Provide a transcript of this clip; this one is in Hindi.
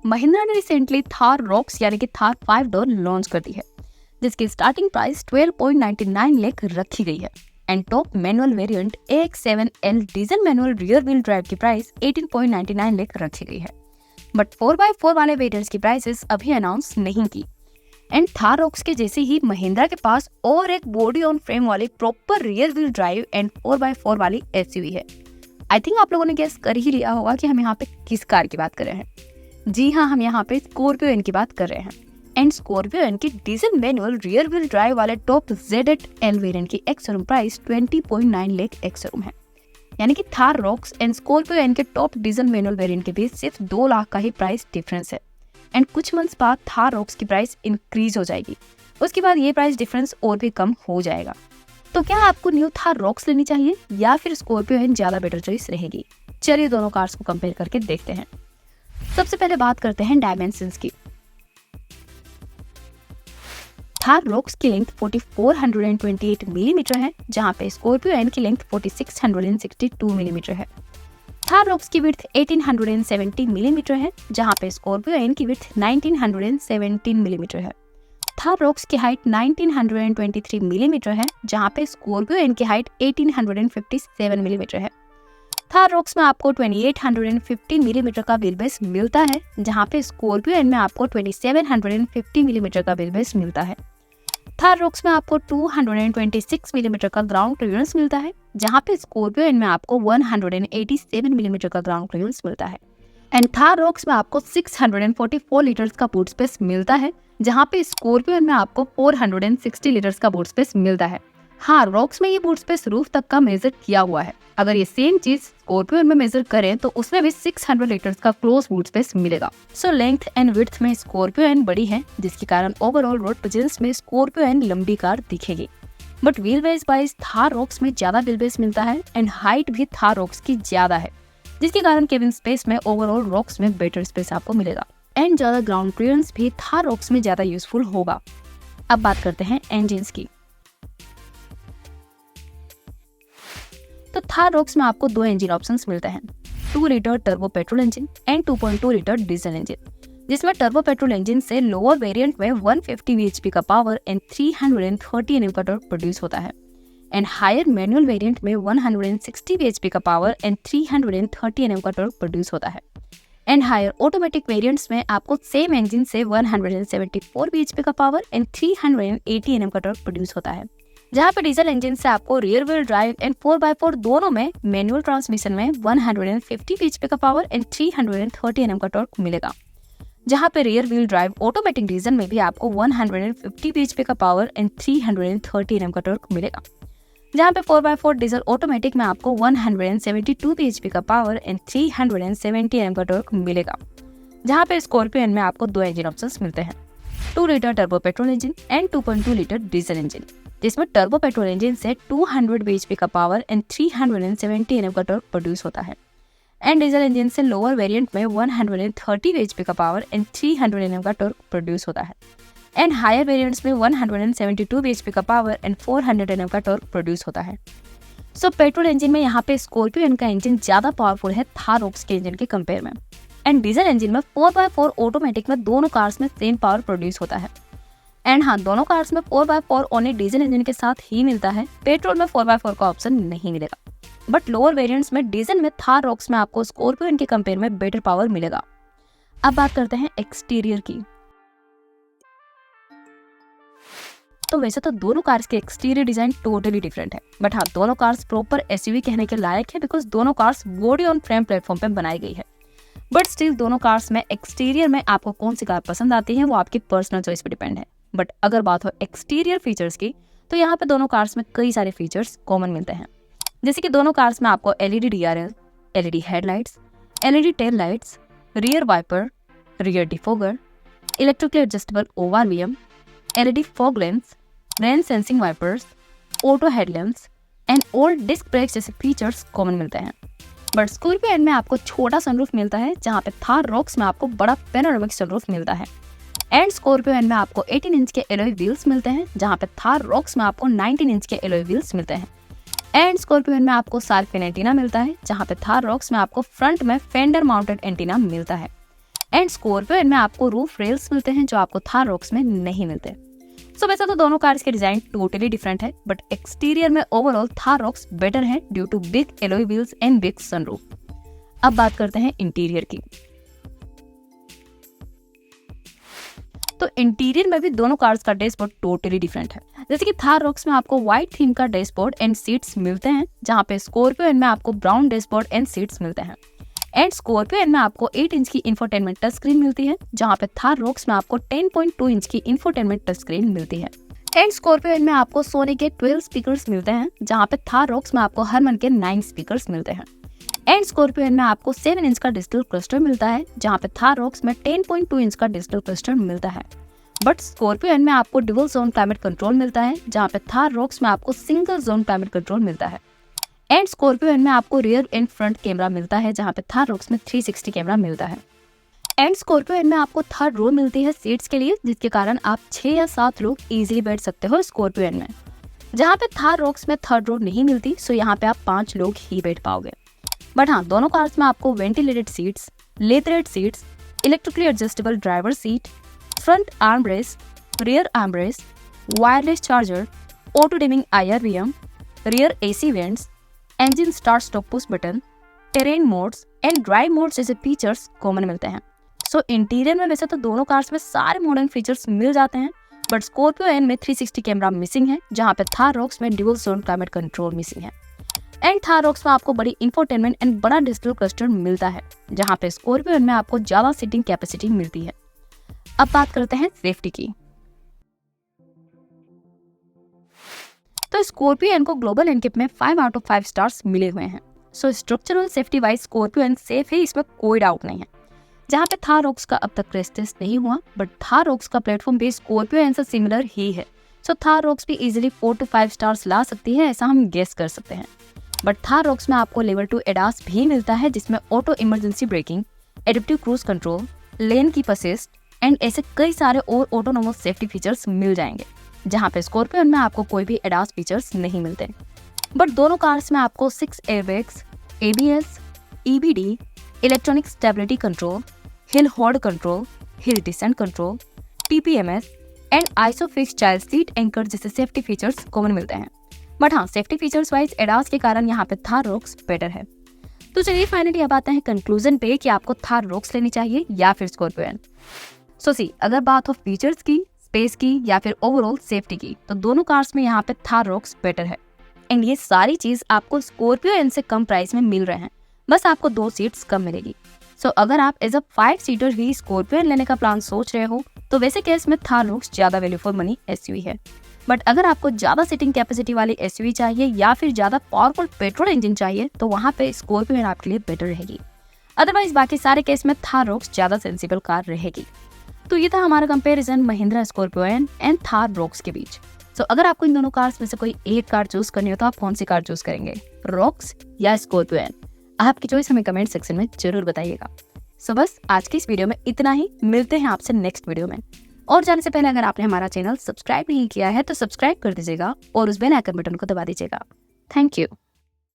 महिंद्रा ने रिसेंटली थार रॉक्स यानी कि थार 5 डोर लॉन्च कर दी है, जिसकी स्टार्टिंग प्राइस 12.99 लाख रखी गई है and top manual variant AX7L diesel manual rear wheel drive की प्राइस 18.99 लाख रखी गई है। बट 4x4 वाले वेरिएंट्स की प्राइसेस अभी अनाउंस नहीं की। एंड थार रॉक्स के जैसे ही महिंद्रा के पास और एक बॉडी ऑन फ्रेम वाली proper rear wheel drive and 4x4 वाली SUV है। आई थिंक आप लोगों ने गेस कर ही लिया होगा कि हम यहाँ पे किस कार की बात कर रहे हैं। जी हाँ, हम यहाँ पे स्कॉर्पियो एन की बात कर रहे हैं। एंड स्कॉर्पियो एन की diesel manual rear wheel drive वाले टॉप Z8L वेरिएंट की एक्स-शोरूम प्राइस 20.9 लाख एक्स-शोरूम है। यानी कि Thar Roxx and Scorpio N के टॉप डीजल मैनुअल वेरिएंट के बीच सिर्फ 2 लाख का ही प्राइस डिफरेंस है। एंड कुछ मंथ्स बाद थार रॉक्स की प्राइस इंक्रीज हो जाएगी, उसके बाद ये प्राइस डिफरेंस और भी कम हो जाएगा। तो क्या आपको न्यू थार रॉक्स लेनी चाहिए या फिर स्कॉर्पियो एन ज्यादा बेटर चॉइस रहेगी? चलिए दोनों कार्स को कंपेयर करके देखते हैं। सबसे पहले बात करते हैं डायमेंशंस की। थार रॉक्स की लेंथ 4428 मिलीमीटर है, जहां पे स्कॉर्पियो एन की लेंथ 4662 मिलीमीटर है। थार रॉक्स की विड्थ 1870 मिलीमीटर है, जहां पे स्कॉर्पियो एन की विड्थ 1917 मिलीमीटर है। थार रॉक्स की हाइट 1923 मिलीमीटर है, जहां पे स्कॉर्पियो एन की हाइट 1857 मिलीमीटर है। थार रॉक्स में आपको 2850 मिलीमीटर का व्हील बेस मिलता है, जहां पे स्कॉर्पियो एन में आपको 2750 मिलीमीटर का व्हील बेस मिलता है। थार रॉक्स में आपको 226 मिलीमीटर का ग्राउंड क्लियरेंस मिलता है, जहां पे स्कॉर्पियो एन में आपको 187 मिलीमीटर का ग्राउंड क्लियरेंस मिलता है। एंड थार रॉक्स में आपको 644 लीटर्स का बूट स्पेस मिलता है, जहां पे स्कॉर्पियो एन में आपको 460 लीटर्स का बूट स्पेस मिलता है। हाँ, रॉक्स में ये बूट स्पेस रूफ तक का मेजर किया हुआ है। अगर ये सेम चीज स्कॉर्पियो में मेजर करें तो उसमें भी 600 लीटर्स का क्लोज बूट स्पेस मिलेगा। सो लेंथ एंड विड्थ में स्कॉर्पियो एन बड़ी है, जिसके कारण ओवरऑल रोड प्रेजेंस में स्कॉर्पियो एन लंबी कार दिखेगी। But wheel base wise Thar rocks में ज्यादा व्हील बेस मिलता है एंड हाइट भी थार रॉक्स की ज्यादा है, जिसके कारण केबिन स्पेस में ओवरऑल रॉक्स में बेटर स्पेस आपको मिलेगा एंड ज्यादा ग्राउंड क्लियरेंस भी थार रॉक्स में ज्यादा यूजफुल होगा। अब बात करते हैं इंजन्स की। तो थार रॉक्स में आपको 2 इंजन ऑप्शंस मिलते हैं, 2 litre turbo petrol engine and 2.2 litre diesel engine, जिसमें टर्बो पेट्रोल इंजन से लोअर वेरिएंट में 150 bhp का पावर एंड 330 Nm का टॉर्क प्रोड्यूस होता है एंड हायर मैनुअल वेरिएंट में 160 bhp का पावर एंड 330 Nm का टॉर्क प्रोड्यूस होता है। एंड हायर ऑटोमेटिक वेरिएंट्स में आपको सेम इंजन से 174 bhp का पावर एंड 380 Nm का टॉर्क प्रोड्यूस होता है। जहाँ पे डीजल इंजन से आपको rear wheel drive and 4x4 दोनों में मैनुअल ट्रांसमिशन में 150 bhp का पावर एंड 330 Nm का टॉर्क मिलेगा। जहाँ पे rear wheel drive automatic diesel में भी आपको 150 bhp का पावर एंड 330 Nm का टॉर्क मिलेगा। जहाँ पे 4x4 डीजल ऑटोमेटिक में आपको 172 bhp का पावर एंड 370 Nm का टॉर्क मिलेगा। जहाँ पे स्कॉर्पियो एन में आपको 2 इंजन ऑप्शंस मिलते हैं, 2 litre turbo petrol engine and 2.2 litre diesel engine, जिसमें टर्बो पेट्रोल इंजन से 200 bhp का पावर एंड 370 Nm का टॉर्क प्रोड्यूस होता है एंड डीजल इंजन से लोअर वेरिएंट में 130 bhp का पावर एंड 300 Nm का टॉर्क प्रोड्यूस होता है एंड हायर वेरिएंट्स में 172 bhp का पावर एंड 400 Nm का टॉर्क प्रोड्यूस होता है। सो पेट्रोल इंजन में यहाँ पे स्कॉर्पियो एन का इंजन ज्यादा पावरफुल है थार रॉक्स के इंजन के कंपेयर में एंड डीजल इंजन में 4x4 ऑटोमेटिक में दोनों कार्स में सेम पावर प्रोड्यूस होता है। एंड हाँ, दोनों कार्स में 4x4 ओनली डीजल इंजन के साथ ही मिलता है, पेट्रोल में 4x4 का ऑप्शन नहीं मिलेगा। बट लोअर वेरिएंट्स में डीजल में थार रॉक्स में आपको स्कॉर्पियो एन के कंपेयर में बेटर पावर मिलेगा। अब बात करते हैं एक्सटीरियर की। तो वैसे तो दोनों कार्स के एक्सटीरियर डिजाइन टोटली डिफरेंट है, बट हाँ, दोनों कार्स प्रॉपर SUV कहने के लायक है बिकॉज दोनों cars body on frame platform पे बनाई गई है। बट स्टिल दोनों कार्स में एक्सटीरियर में आपको कौन सी कार पसंद आती है वो आपकी पर्सनल चॉइस पे डिपेंड है। बट अगर बात हो एक्सटीरियर फीचर्स की, तो यहाँ पे दोनों कार्स में कई सारे फीचर्स कॉमन मिलते हैं, जैसे कि दोनों कार्स में आपको LED DRL, LED headlights, LED tail lights, rear wiper, rear defogger, electrically adjustable ORVM, LED fog lens, rain sensing wipers, auto headlamps and all disc brakes जैसे फीचर्स कॉमन मिलते हैं। बट स्कॉर्पियो एन में आपको छोटा सनरूफ मिलता है, जहाँ पे थार रॉक्स में आपको बड़ा पैनोरामिक सनरूफ मिलता है एंड स्कॉर्पियो एन में आपको 18 इंच के एलॉय व्हील्स मिलते हैं, जहाँ पे थार रॉक्स में आपको 19 इंच के एलॉय व्हील्स मिलते हैं एंड स्कॉर्पियो एन में आपको सार्क फिन एंटीना मिलता है, जहाँ पे थार रॉक्स में आपको फ्रंट में फेंडर माउंटेड एंटीना मिलता है एंड स्कॉर्पियो एन में आपको रूफ रेल्स मिलते हैं जो आपको थार रॉक्स में नहीं मिलते। सो वैसे तो दोनों कार्स के डिजाइन टोटली डिफरेंट है, बट एक्सटीरियर में ओवरऑल थार रॉक्स बेटर है due to big alloy wheels and big sunroof. अब बात करते हैं इंटीरियर की। तो इंटीरियर में भी दोनों कार्स का डैशबोर्ड टोटली डिफरेंट है। जैसे कि थार रॉक्स में आपको व्हाइट थीम का डैशबोर्ड एंड सीट्स मिलते हैं, जहाँ पे स्कॉर्पियो एन में आपको ब्राउन डैशबोर्ड एंड सीट्स मिलते हैं। एंड स्कॉर्पियो एन में आपको 8 इंच की इंफोटेनमेंट टच स्क्रीन मिलती है, जहाँ पे थार रॉक्स में आपको 10.2 इंच की इंफोटेनमेंट टच स्क्रीन मिलती है। एंड स्कॉर्पियो एन में आपको सोनी के 12 स्पीकर्स मिलते हैं, जहाँ पे थार रॉक्स में आपको हरमन के 9 स्पीकर्स मिलते हैं। एंड स्कॉर्पियो एन में आपको 7 इंच का डिजिटल क्लस्टर मिलता है, जहाँ पे थार रॉक्स में 10.2 इंच का डिजिटल क्लस्टर मिलता है। बट स्कॉर्पियो एन में आपको डुअल जोन क्लाइमेट कंट्रोल मिलता है, जहाँ पे थार रॉक्स में आपको सिंगल जोन क्लाइमेट कंट्रोल मिलता है। एंड स्कॉर्पियो एन में आपको रियर एंड फ्रंट कैमरा मिलता है, जहाँ पे थार रॉक्स में 360 कैमरा मिलता है। एंड स्कॉर्पियो एन में आपको थर्ड रो मिलती है सीट्स के लिए, जिसके कारण आप 6 या 7 लोग इजीली बैठ सकते हो स्कॉर्पियो एन में, जहाँ पे थार रॉक्स में थर्ड रो नहीं मिलती, सो यहाँ पे आप 5 लोग ही बैठ पाओगे। बट हाँ, दोनों कार्स में आपको ventilated seats, leathered seats, electrically adjustable driver seat, front arm rest, rear arm rest, wireless charger, auto dimming IRVM, rear AC vents, engine start stop push button, terrain modes and drive modes जैसे फीचर्स कॉमन मिलते हैं। सो इंटीरियर में वैसे तो दोनों कार्स में सारे मॉडर्न फीचर्स मिल जाते हैं, बट स्कॉर्पियो एन में 360 कैमरा मिसिंग है, जहाँ पे थार रॉक्स में dual zone climate control missing है। एंड थार रॉक्स में आपको बड़ी इंफोटेनमेंट एंड बड़ा डिजिटल क्लस्टर मिलता है, जहाँ पे स्कॉर्पियो एन में आपको ज्यादा सीटिंग कैपेसिटी मिलती है। अब बात करते हैं सेफ्टी की। तो स्कॉर्पियो एन को ग्लोबल एनकेप में 5 आउट ऑफ 5 स्टार्स मिले हुए हैं। So structural safety wise Scorpio N safe है, इसमें कोई डाउट नहीं है। जहाँ पे थार रॉक्स का अब तक क्रैश टेस्ट नहीं हुआ, बट थार रॉक्स का प्लेटफॉर्म भी स्कॉर्पियो एन से सिमिलर ही है। सो थार रॉक्स भी इजीली 4 to 5 स्टार्स ला सकती है, ऐसा हम गेस कर सकते हैं। बट थार रॉक्स में आपको लेवल 2 एडास भी मिलता है, जिसमें auto emergency breaking, adaptive cruise control, lane keep assist and ऐसे कई सारे और ऑटोनोमस सेफ्टी फीचर्स मिल जाएंगे, जहाँ पे स्कॉर्पियो में आपको कोई भी एडास फीचर्स नहीं मिलते। बट दोनों कार्स में आपको 6 airbags, ABS, EBD, electronic stability control, hill hold control, hill descent control, TPMS and isofix child seat anchor जैसे सेफ्टी फीचर्स कॉमन मिलते हैं। बट हाँ, सेफ्टी फीचर्स वाइज एडास के कारण यहाँ पे थार रॉक्स बेटर है। तो चलिए फाइनली अब आते हैं कंक्लूजन पे कि आपको थार रॉक्स लेनी चाहिए या फिर स्कॉर्पियो एन। सो सी, अगर बात हो फीचर्स की, स्पेस की या फिर ओवरऑल सेफ्टी की, तो दोनों कार्स में यहाँ पे थार रॉक्स बेटर है। एंड ये सारी चीज आपको स्कॉर्पियो एन से कम प्राइस में मिल रहे हैं, बस आपको 2 सीट्स कम मिलेगी। सो अगर आप एज अ 5 सीटर ही स्कॉर्पियो एन लेने का प्लान सोच रहे हो, तो वैसे केस में थार रॉक्स ज्यादा वैल्यू फॉर मनी SUV है। बट अगर आपको ज्यादा सीटिंग कैपेसिटी वाली SUV चाहिए या फिर ज्यादा पावरफुल पेट्रोल इंजन चाहिए, तो वहाँ पे स्कॉर्पियो एन आपके लिए बेटर रहेगी। अदरवाइज बाकी सारे केस में थार रॉक्स ज्यादा सेंसिबल कार रहेगी। तो ये था हमारा comparison Mahindra Scorpio N and Thar Roxx के बीच। सो अगर आपको इन दोनों कार्स में से कोई एक कार चूज करनी हो, तो आप कौन सी कार चूज करेंगे, रॉक्स या स्कॉर्पियो एन? आपकी चॉइस हमें कमेंट सेक्शन में जरूर बताइएगा। सो बस आज की इस वीडियो में इतना ही, मिलते हैं आपसे नेक्स्ट वीडियो में। और जाने से पहले अगर आपने हमारा चैनल सब्सक्राइब नहीं किया है तो सब्सक्राइब कर दीजिएगा और उस बेल आइकन बटन को दबा दीजिएगा। Thank you.